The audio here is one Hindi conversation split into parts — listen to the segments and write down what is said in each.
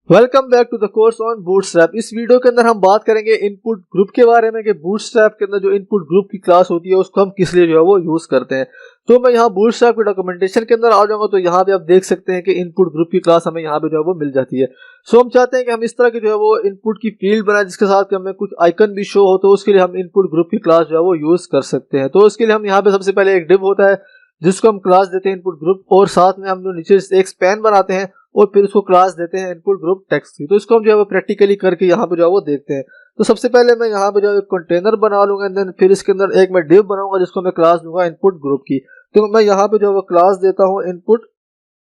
Welcome back to the course on Bootstrap. इस वीडियो के अंदर हम बात करेंगे इनपुट ग्रुप के बारे में कि बूटस्ट्रैप के अंदर जो इनपुट ग्रुप की क्लास होती है उसको हम किस लिए जो है वो यूज करते हैं। तो मैं यहाँ बूटस्ट्रैप के डॉक्यूमेंटेशन के अंदर आ जाऊंगा तो यहाँ पे आप देख सकते हैं कि इनपुट ग्रुप की क्लास हमें यहाँ पे जो है वो मिल जाती है। सो हम चाहते हैं कि हम इस तरह की जो है वो इनपुट की फील्ड बनाए जिसके साथ हमें कुछ आइकन भी शो हो, तो उसके लिए हम इनपुट ग्रुप की क्लास जो है वो यूज कर सकते हैं। तो उसके लिए हम यहाँ पे सबसे पहले एक डिव होता है जिसको हम क्लास देते हैं इनपुट ग्रुप, और साथ में हम जो नीचे एक स्पैन बनाते हैं और फिर उसको क्लास देते हैं इनपुट ग्रुप टेक्स्ट की। तो इसको हम जो है वो प्रैक्टिकली करके यहाँ पे जो है वो देखते हैं। तो सबसे पहले मैं यहाँ पे जो है कंटेनर बना लूंगा, एंड देन फिर इसके अंदर एक मैं डिव बनाऊंगा जिसको मैं क्लास दूंगा इनपुट ग्रुप की। तो मैं यहाँ पे जो है वो क्लास देता हूँ इनपुट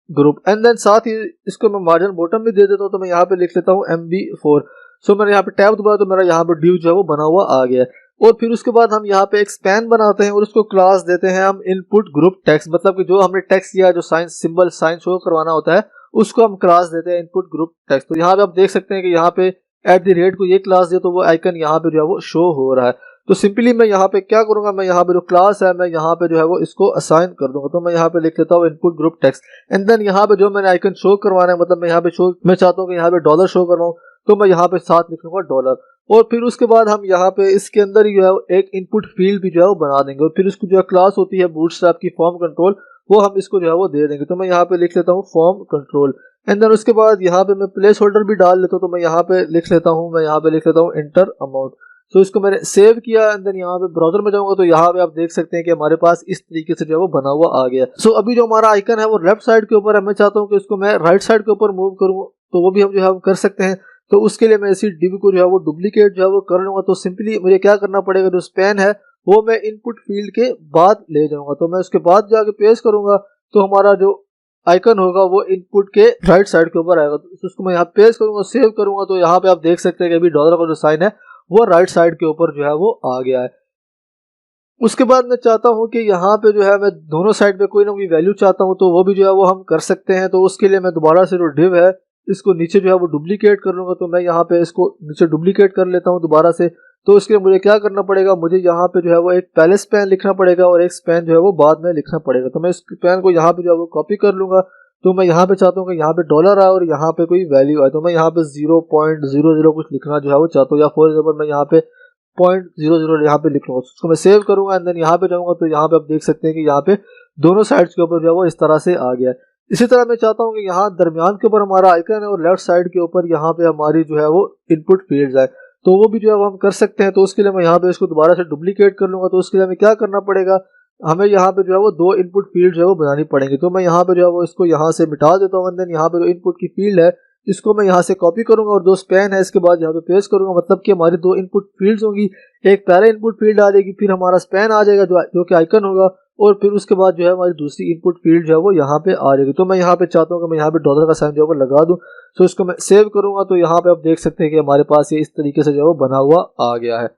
ग्रुप, एंड देन साथ ही इसको मैं मार्जिन बॉटम भी दे देता हूँ। तो मैं यहाँ पे लिख लेता हूँ MB4। सो मैंने यहाँ पे टैब दबाया तो मेरा यहाँ पे डिव जो है वो बना हुआ आ गया है। और फिर उसके बाद हम यहाँ पे एक स्पैन बनाते हैं और उसको क्लास देते हैं हम इनपुट ग्रुप टेक्स्ट, मतलब कि जो हमने टेक्स्ट किया जो साइंस सिंबल साइन शो करवाना होता है उसको हम क्लास देते हैं इनपुट ग्रुप टेक्स्ट। तो यहाँ पे आप देख सकते हैं कि यहाँ पे @ को ये क्लास दिया तो वो आइकन यहाँ पे जो है वो शो हो रहा है। तो सिंपली मैं यहाँ पे क्या करूंगा, मैं यहाँ पे जो क्लास है मैं यहाँ पे जो है वो इसको असाइन कर दूंगा। तो मैं यहाँ पे लिख लेता हूँ input group text, and then यहाँ पे जो मैंने आइकन शो करवाना है, मतलब मैं यहाँ पे मैं चाहता हूँ कि यहाँ पे डॉलर शो करवाऊँ, तो मैं यहाँ पे साथ लिखूंगा डॉलर। और फिर उसके बाद हम यहाँ पे इसके अंदर ही जो है एक इनपुट फील्ड भी जो है वो बना देंगे, और फिर इसको जो है क्लास होती है बूटस्ट्रैप की फॉर्म कंट्रोल, वो हम इसको जो है वो दे देंगे। तो मैं यहाँ पे लिख लेता हूँ फॉर्म कंट्रोल, एंड देन उसके बाद यहाँ पे मैं प्लेस होल्डर भी डाल लेता हूँ। तो मैं यहाँ पे लिख लेता हूँ एंटर अमाउंट। तो इसको मैंने सेव किया, एंड देन यहाँ पे ब्राउजर में जाऊंगा तो यहाँ पे आप देख सकते हैं कि हमारे पास इस तरीके से जो है वो बना हुआ आ गया। सो अभी जो हमारा आइकन है वो लेफ्ट साइड के ऊपर है, मैं चाहता हूँ कि इसको मैं राइट साइड के ऊपर मूव करूँ, तो वो भी हम जो है कर सकते हैं। तो उसके लिए मैं इसी डिव को जो है वो डुप्लीकेट जो है वो कर लूंगा। तो सिंपली मुझे क्या करना पड़ेगा, जो स्पैन है वो मैं इनपुट फील्ड के बाद ले जाऊंगा। तो मैं उसके बाद जाके पेस्ट करूंगा तो हमारा जो आइकन होगा वो इनपुट के राइट साइड के ऊपर आएगा। तो उसको मैं यहाँ पेस्ट करूंगा, सेव करूंगा, तो यहाँ पे आप देख सकते हैं कि अभी डॉलर का जो साइन है वो राइट साइड के ऊपर जो है वो आ गया है। उसके बाद मैं चाहता हूँ कि यहाँ पे जो है मैं दोनों साइड पे कोई ना कोई वैल्यू चाहता हूँ, तो वो भी जो है वो हम कर सकते हैं। तो उसके लिए मैं दोबारा से जो डिव है इसको नीचे जो है वो डुप्लीकेट कर लूंगा। तो मैं यहाँ पे इसको नीचे डुप्लीकेट कर लेता हूँ दोबारा से। तो इसके लिए मुझे क्या करना पड़ेगा, मुझे यहाँ पे जो है वो एक पहले स्पैन लिखना पड़ेगा और एक स्पैन जो है वो बाद में लिखना पड़ेगा। तो मैं इस स्पैन को यहाँ पे जो है वो कॉपी कर लूंगा। तो मैं यहाँ पे चाहता हूँ कि यहाँ पे डॉलर आए और यहाँ पे कोई वैल्यू आए, तो मैं यहाँ पे 0.00 कुछ लिखना जो है वो चाहता हूँ, या फॉर एग्जाम्पल मैं यहाँ पे 0.00 यहाँ पे लिख लूंगा। उसको मैं सेव करूंगा, एंड देन यहाँ पे जाऊंगा तो यहाँ पे आप देख सकते हैं कि यहाँ पे दोनों साइड्स के ऊपर जो है वो इस तरह से आ गया है। इसी तरह मैं चाहता हूँ कि यहाँ दरमियान के ऊपर हमारा आइकन है और लेफ्ट साइड के ऊपर यहाँ पे हमारी जो है वो इनपुट फील्ड्स है, तो वो भी जो है वो हम कर सकते हैं। तो उसके लिए मैं यहाँ पे इसको दोबारा से डुप्लीकेट कर लूंगा। तो उसके लिए हमें क्या करना पड़ेगा, हमें यहाँ पे जो है वो दो इनपुट फील्ड जो है वो बनानी पड़ेंगी। तो मैं यहाँ पे जो है वो इसको यहाँ से मिटा देता हूँ, एंड देन यहाँ पे जो इनपुट की फील्ड है इसको मैं यहाँ से कॉपी करूंगा और दो स्पैन है इसके बाद यहाँ पे पेस्ट करूंगा, मतलब कि हमारी दो इनपुट फील्ड्स होंगी। एक पहले इनपुट फील्ड आ जाएगी, फिर हमारा स्पैन आ जाएगा जो कि आइकन होगा, और फिर उसके बाद जो है हमारी दूसरी इनपुट फील्ड जो है वो यहाँ पे आ जाएगी। तो मैं यहाँ पे चाहता हूँ कि मैं यहाँ पे डॉलर का साइन जो है वो लगा दूँ। तो इसको मैं सेव करूंगा तो यहाँ पे आप देख सकते हैं कि हमारे पास ये इस तरीके से जो है वो बना हुआ आ गया है।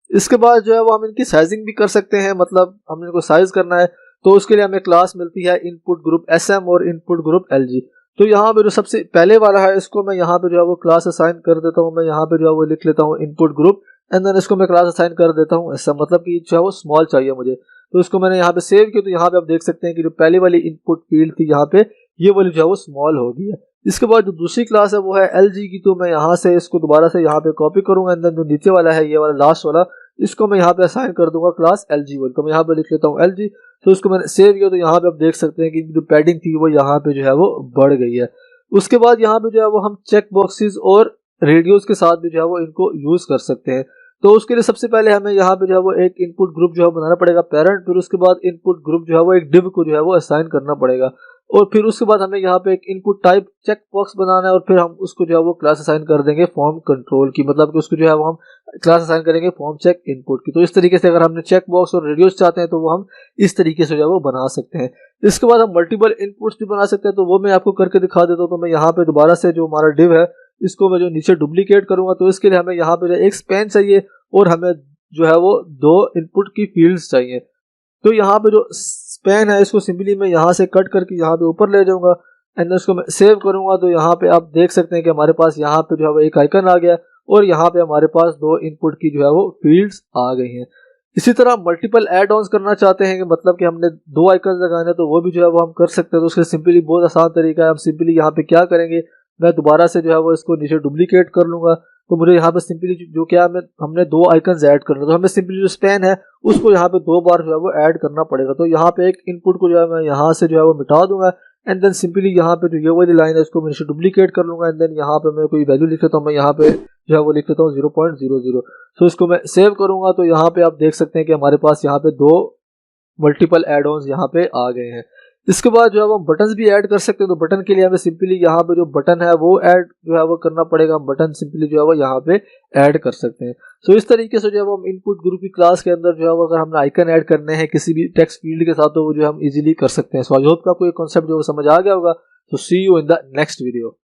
इसके बाद जो है वो हम इनकी साइजिंग भी कर सकते हैं, मतलब हमने इनको साइज करना है तो उसके लिए हमें क्लास मिलती है इनपुट ग्रुप SM और इनपुट ग्रुप LG। तो यहाँ पे जो सबसे पहले वाला है इसको मैं यहाँ पे जो है वो क्लास असाइन कर देता हूँ। मैं यहाँ पे जो है वो लिख लेता हूँ इनपुट ग्रुप, एंड देन इसको मैं क्लास असाइन कर देता हूँ SM, मतलब कि जो है वो स्मॉल चाहिए मुझे। तो इसको मैंने यहाँ पे सेव किया, तो यहाँ पे आप देख सकते हैं कि जो पहली वाली इनपुट फील्ड थी यहाँ पे ये वाली जो है वो स्मॉल हो गई है। इसके बाद जो दूसरी क्लास है वो है LG की, तो मैं यहाँ से इसको दोबारा से यहाँ पे कॉपी करूंगा, एंड देन जो नीचे वाला है ये वाला लास्ट वाला इसको मैं यहाँ पे असाइन कर दूंगा क्लास LG1। तो मैं यहाँ पे लिख लेता हूँ LG। तो इसको मैंने सेव किया, तो यहाँ पे आप देख सकते हैं कि जो पैडिंग थी वो यहाँ पे जो है वो बढ़ गई है। उसके बाद यहाँ पे जो है वो हम चेक बॉक्सेस और रेडियोस के साथ भी जो है वो इनको यूज कर सकते हैं। तो उसके लिए सबसे पहले हमें यहाँ पे जो है वो एक इनपुट ग्रुप जो है बनाना पड़ेगा पेरेंट, फिर उसके बाद इनपुट ग्रुप जो है वो एक डिव को जो है वो असाइन करना पड़ेगा, और फिर उसके बाद हमें यहाँ पे एक इनपुट टाइप चेक बॉक्स बनाना है, और फिर हम उसको जो है वो क्लास असाइन कर देंगे फॉर्म कंट्रोल की, मतलब कि उसको जो है वो हम क्लास असाइन करेंगे फॉर्म चेक इनपुट की। तो इस तरीके से अगर हमने चेक बॉक्स और रेडियोस चाहते हैं तो वो हम इस तरीके से जो है वो बना सकते हैं। इसके बाद हम मल्टीपल इनपुट्स भी बना सकते हैं, तो वो मैं आपको करके दिखा देता हूँ। तो मैं यहाँ पे दोबारा से जो हमारा डिव है इसको मैं जो नीचे डुप्लीकेट करूंगा, तो इसके लिए हमें यहाँ पे जो एक स्पैन चाहिए और हमें जो है वो दो इनपुट की फील्ड्स चाहिए। तो यहाँ पे जो स्पैन है इसको सिंपली मैं यहाँ से कट करके यहाँ पे ऊपर ले जाऊंगा, एंड उसको मैं सेव करूंगा। तो यहाँ पे आप देख सकते हैं कि हमारे पास यहाँ पे जो है वो एक आइकन आ गया, और यहाँ पे हमारे पास दो इनपुट की जो है वो फील्ड्स आ गई हैं। इसी तरह मल्टीपल एड ऑन्स करना चाहते हैं कि मतलब कि हमने दो आइकन लगाने, तो वो भी जो है वो हम कर सकते हैं। तो उसके सिंपली बहुत आसान तरीका है, हम सिंपली यहाँ पे क्या करेंगे, मैं दोबारा से जो है वो इसको नीचे डुप्लीकेट कर लूँगा। तो मुझे यहाँ पे सिंपली जो क्या हमने 2 आइकन्स ऐड करना, तो हमें सिंपली जो स्पैन है उसको यहाँ पे 2 बार जो है वो ऐड करना पड़ेगा। तो यहाँ पे एक इनपुट को जो है मैं यहाँ से जो है वो मिटा दूंगा एंड देन सिंपली यहाँ पे जो ये वाली लाइन है उसको मैं नीचे डुप्लीकेट कर लूँगा एंड देन यहाँ पे मैं कोई वैल्यू लिख लेता हूँ। मैं यहाँ पे जो है वो लिख लेता हूँ 0.00। तो इसको मैं सेव करूँगा तो यहाँ पे आप देख सकते हैं कि हमारे पास यहाँ पे 2 मल्टीपल एड ऑन्स यहाँ पे आ गए हैं। इसके बाद जो है हम बटन्स भी ऐड कर सकते हैं। तो बटन के लिए हमें सिंपली यहाँ पे जो बटन है वो ऐड जो है वो करना पड़ेगा। हम बटन सिंपली जो है वो यहाँ पे ऐड कर सकते हैं। सो इस तरीके से जो है हम इनपुट ग्रुप की क्लास के अंदर जो है वो अगर हमने आइकन ऐड करने हैं किसी भी टेक्स्ट फील्ड के साथ तो वो जो हम इजीली कर सकते हैं। सो आई होप आपको ये कॉन्सेप्ट जो समझ आ गया होगा। तो see you in the next video.